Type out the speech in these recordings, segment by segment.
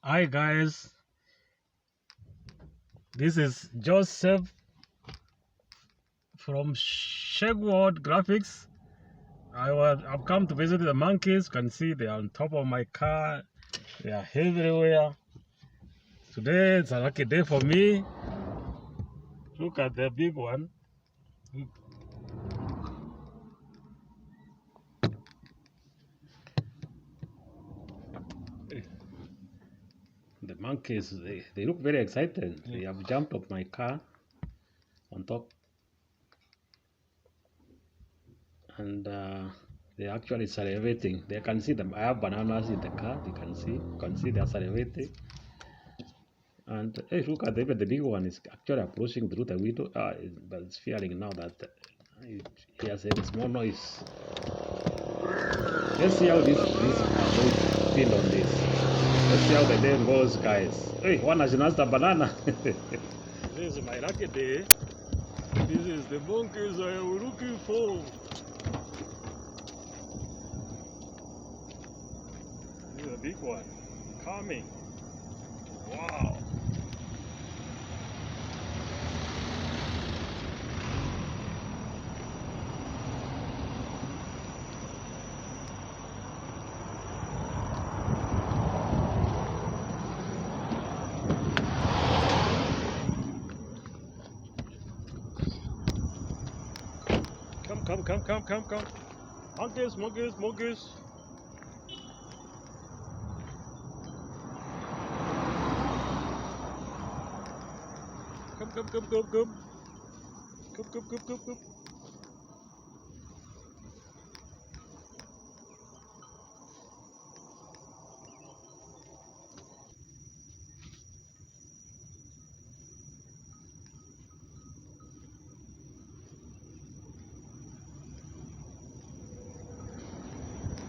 Hi guys, this is Joseph from Shegward Graphics. I've come to visit the monkeys. You can see they are on top of my car. They are everywhere. Today it's a lucky day for me. Look at the big one. The monkeys, they look very excited. They have jumped off my car on top. And they're actually salivating. They can see them. I have bananas in the car. You can see they're salivating. And hey, look at even the big one is actually approaching through the window, but it's fearing now that it hears a small noise. Let's see how this noise feel on this. Let's see how the day goes, guys. Hey, one has announced a banana. This is my lucky day. This is the monkeys I am looking for. This is a big one coming. Wow. Come. Monkeys. Come.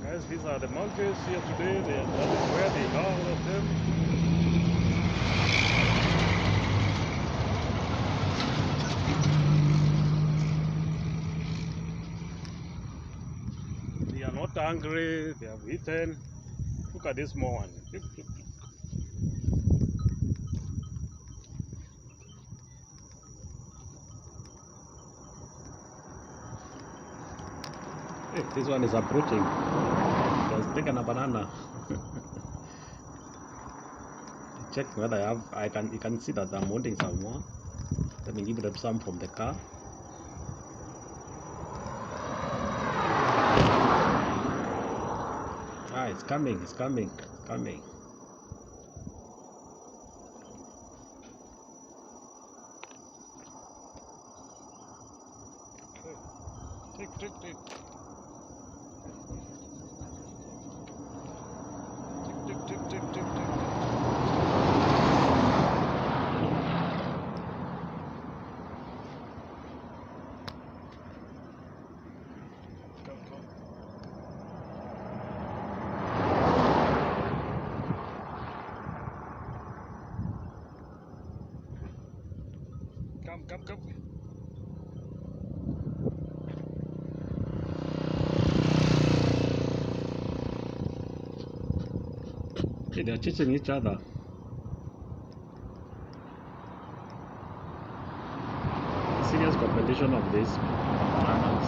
Guys, these are the monkeys here today. That is where they are, all of them. They are not hungry, they have eaten. Look at this small one. Hey, this one is approaching. He has taken a banana. Check whether you can see that I'm wanting some more. Let me give them some from the car. It's coming. Take. Come. Okay, they're chasing each other. Serious competition of these bananas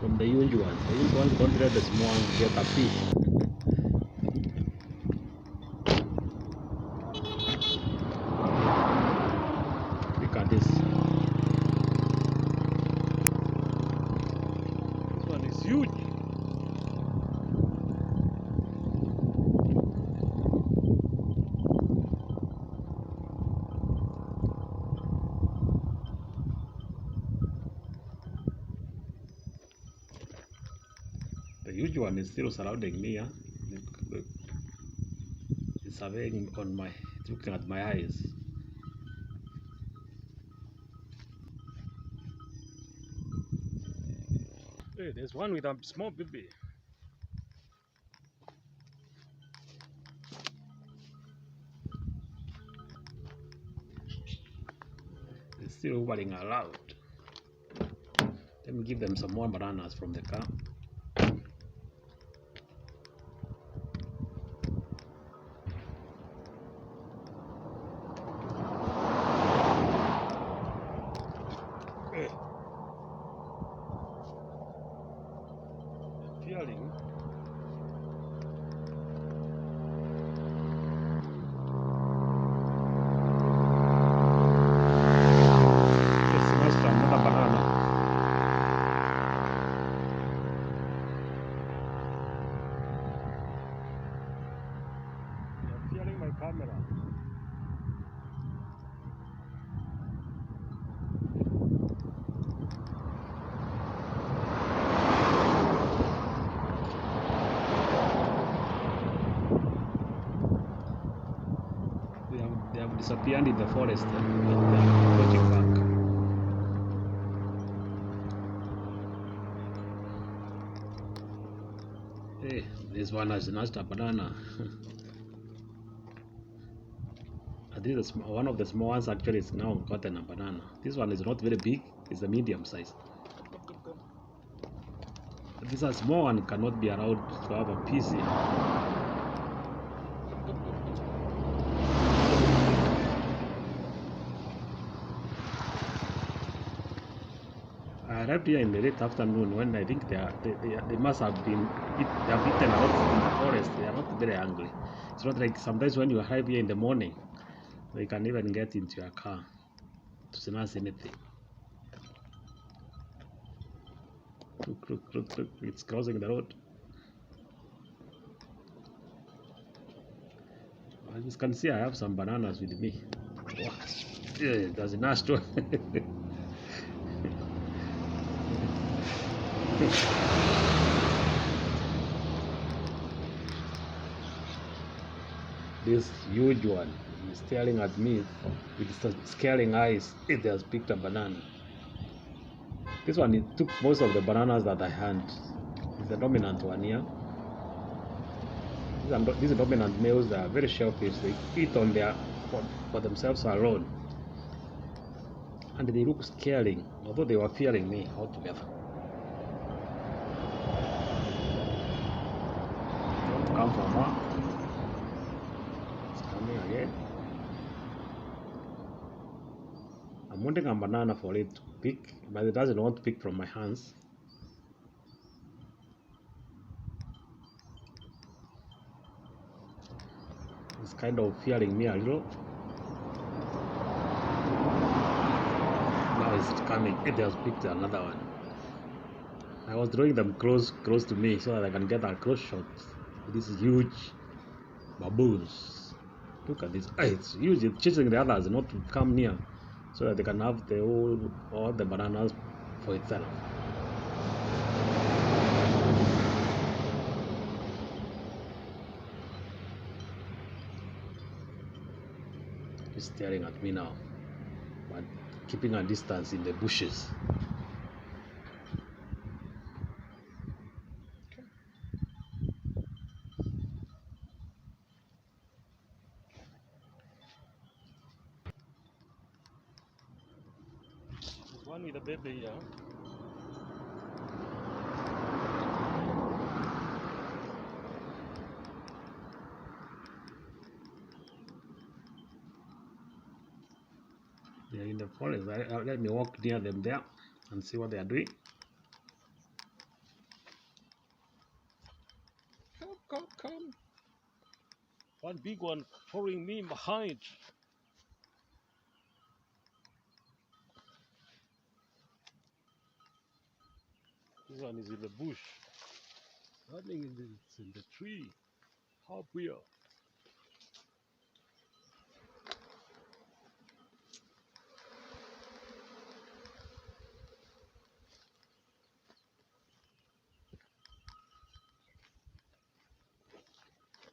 from the huge ones. The huge ones don't let the small ones get a piece. Look at this. This one is huge. The huge one is still surrounding me. Look. It's surveying on my, looking at my eyes. Hey, there's one with a small baby. It's still hovering around. Let me give them some more bananas from the car. fearing. It's nice to another banana. They're fearing my camera. They have disappeared in the forest and they are approaching back. Hey, this one has notched a banana. This is one of the small ones actually is now gotten a banana. This one is not very big, it's a medium size. This a small one cannot be allowed to have a piece here. I arrived here in the late afternoon when I think they must have been they have eaten out in the forest. They are not very hungry. It's not like sometimes when you arrive here in the morning, they can even get into your car to snatch anything. Look, it's crossing the road. As you can see, I have some bananas with me. Wow. Yeah, that's a nice one. This huge one is staring at me with scaring eyes. It has picked a banana. This one, it took most of the bananas that I had. It's the dominant one here. These dominant males are very shellfish. They eat on their for themselves alone, and they look scaring, although they were fearing me altogether. Don't come for more. It's coming again. I'm wanting a banana for it to pick, but it doesn't want to pick from my hands. It's kind of fearing me a little. Now it's coming. It has picked another one. I was drawing them close to me so that I can get a close shot. This is huge baboons. Look at this. It's huge. It's chasing the others not to come near so that they can have all the bananas for itself. He's staring at me now, but keeping a distance in the bushes. There's one with a baby here. They're in the forest. Let me walk near them there and see what they are doing. Come. One big one following me behind. This one is in the bush. Running in the tree. How weird.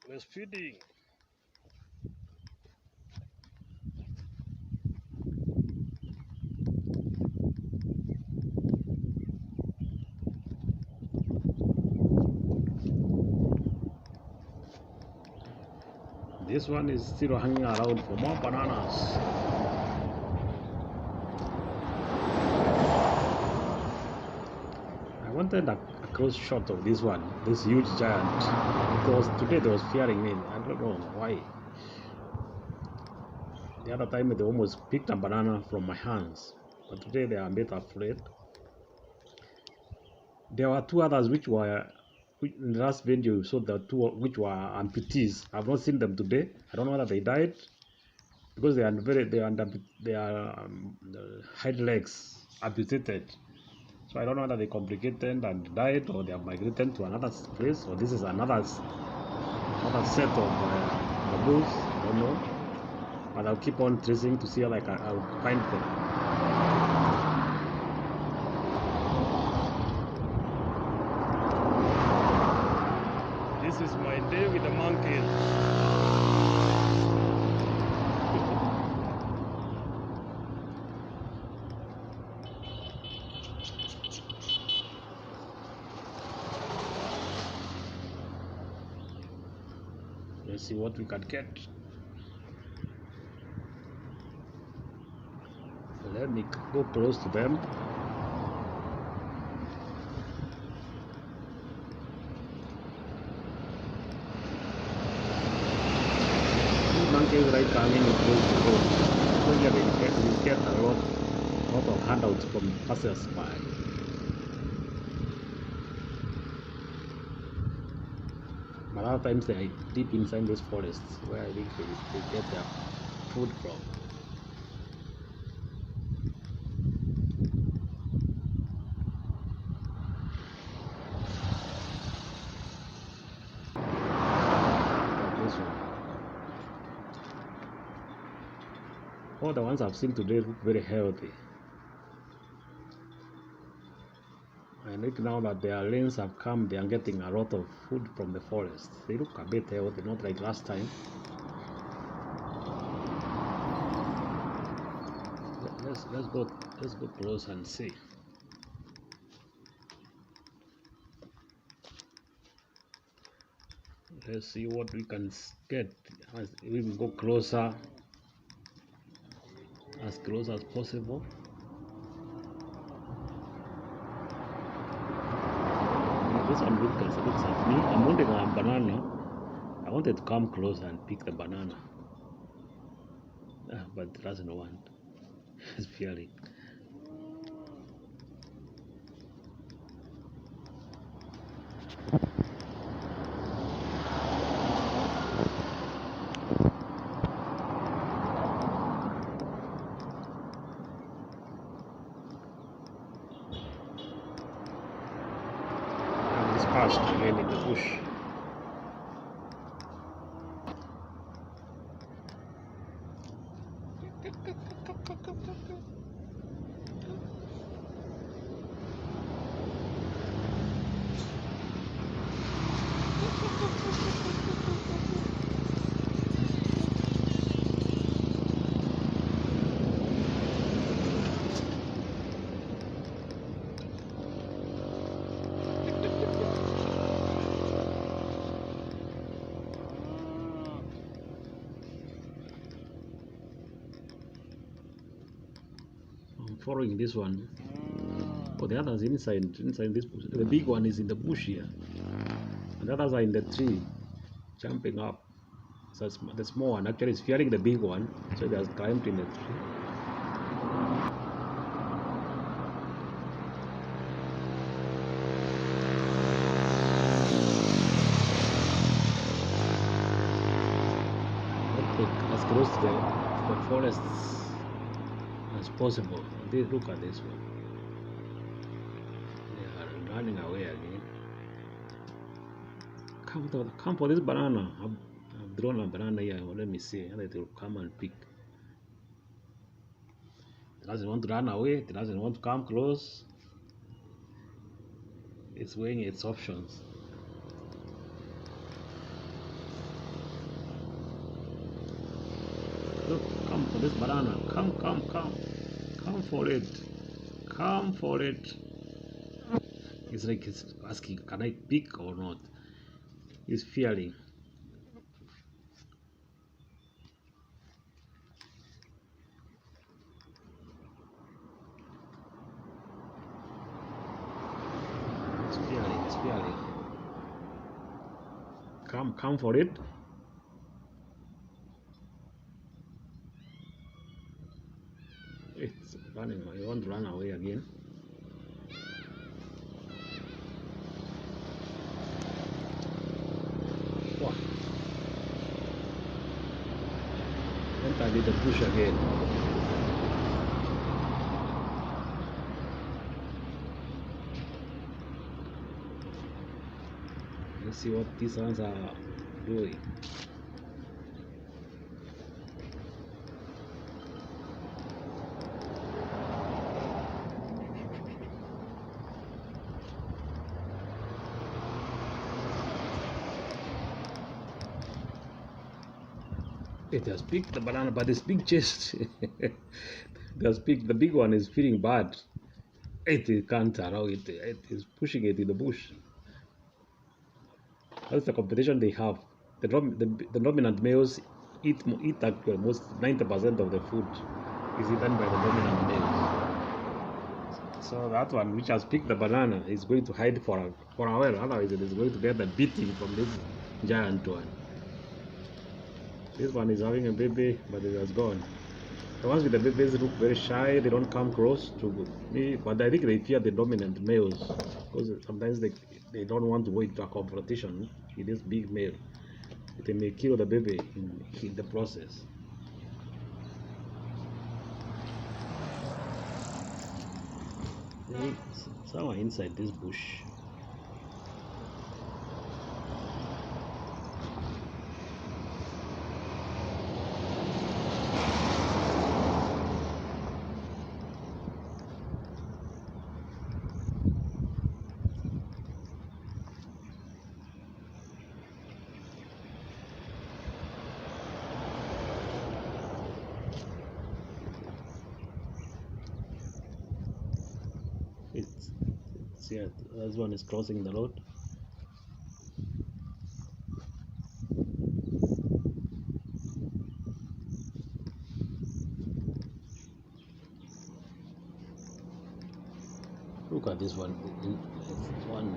Let's feeding. This one is still hanging around for more bananas. I wanted a close shot of this one, this huge giant, because today they was fearing me. I don't know why. The other time they almost picked a banana from my hands, but today they are a bit afraid. There were two others which were In the last video, you saw the two which were amputees. I've not seen them today. I don't know whether they died because they are hind legs amputated. So I don't know whether they complicated and died, or they have migrated to another place, or this is another set of baboons. I don't know, but I'll keep on tracing to see how I'll find them. This is my day with the monkeys. Let's see what we can get. Let me go close to them. These monkeys right coming close to home. So here we get a lot of handouts from passers-by. But a lot of times they are deep inside these forests where I think they get their food from. All the ones I've seen today look very healthy. I think now that their rains have come, they are getting a lot of food from the forest. They look a bit healthy, not like last time. Let's go close and see. Let's see what we can get as we go closer, as close as possible. This one looks at me. I'm wanting a banana. I wanted to come close and pick the banana, but it doesn't want. It's fearing. Past again in the bush. Following this one. Oh, the others inside this bush. The big one is in the bush here, and the others are in the tree, jumping up. So the small one actually is fearing the big one, so they has climbed in the tree. As close to the forests as possible. Look at this one. They are running away again. Come for this banana. I've drawn a banana here. Well, let me see. And it will come and pick. It doesn't want to run away. It doesn't want to come close. It's weighing its options. Look, come for this banana. Come for it. Come for it. It's like it's asking, can I pick or not? He's fearing. It's fearing. Come for it. It's running. I want to run away again. entered in the bush again. Let's see what these ones are doing. It has picked the banana, but it's big chest. It has picked, the big one is feeling bad. It can't allow it. It is pushing it in the bush. That's the competition they have. The dominant males eat actually most 90% of the food is eaten by the dominant males. So that one which has picked the banana is going to hide for a while. Otherwise, it is going to get the beating from this giant one. This one is having a baby, but it has gone. The ones with the babies look very shy. They don't come close to me, but I think they fear the dominant males because sometimes they don't want to go into a confrontation with this big male. They may kill the baby in the process. Someone inside this bush. Yeah, this one is crossing the road. Look at this one. It's one.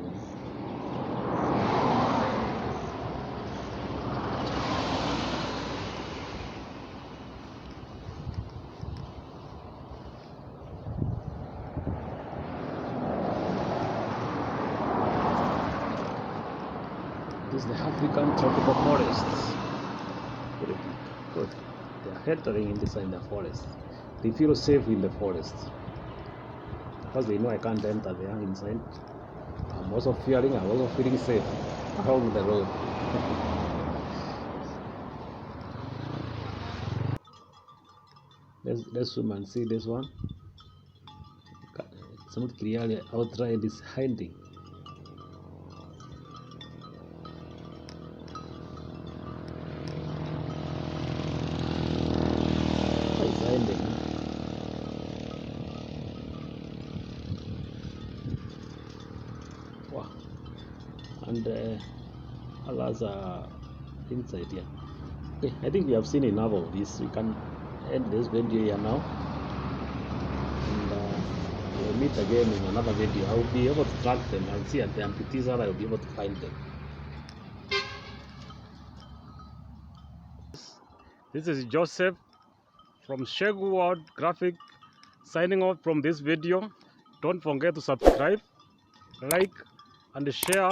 This is the African tropical forests. Good. They are sheltering inside the forest. They feel safe in the forest because they know I can't enter there inside. I'm also feeling safe along the road. Let's zoom and see this one. It's not clearly outright, it's hiding. Wow. And others are inside here. Okay, I think we have seen enough of this. We can end this video here now, and we'll meet again in another video. I will be able to track them and see at the amputees, I will be able to find them. This is Joseph from Shegu World Graphic signing off from this video. Don't forget to subscribe, like, and share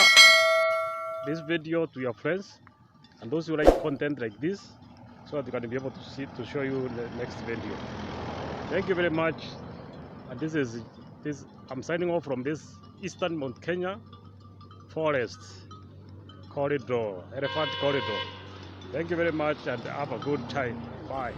this video to your friends and those who like content like this, so that you can be able to show you the next video. Thank you very much. And I'm signing off from this eastern Mount Kenya forest corridor, elephant corridor. Thank you very much and have a good time. Bye.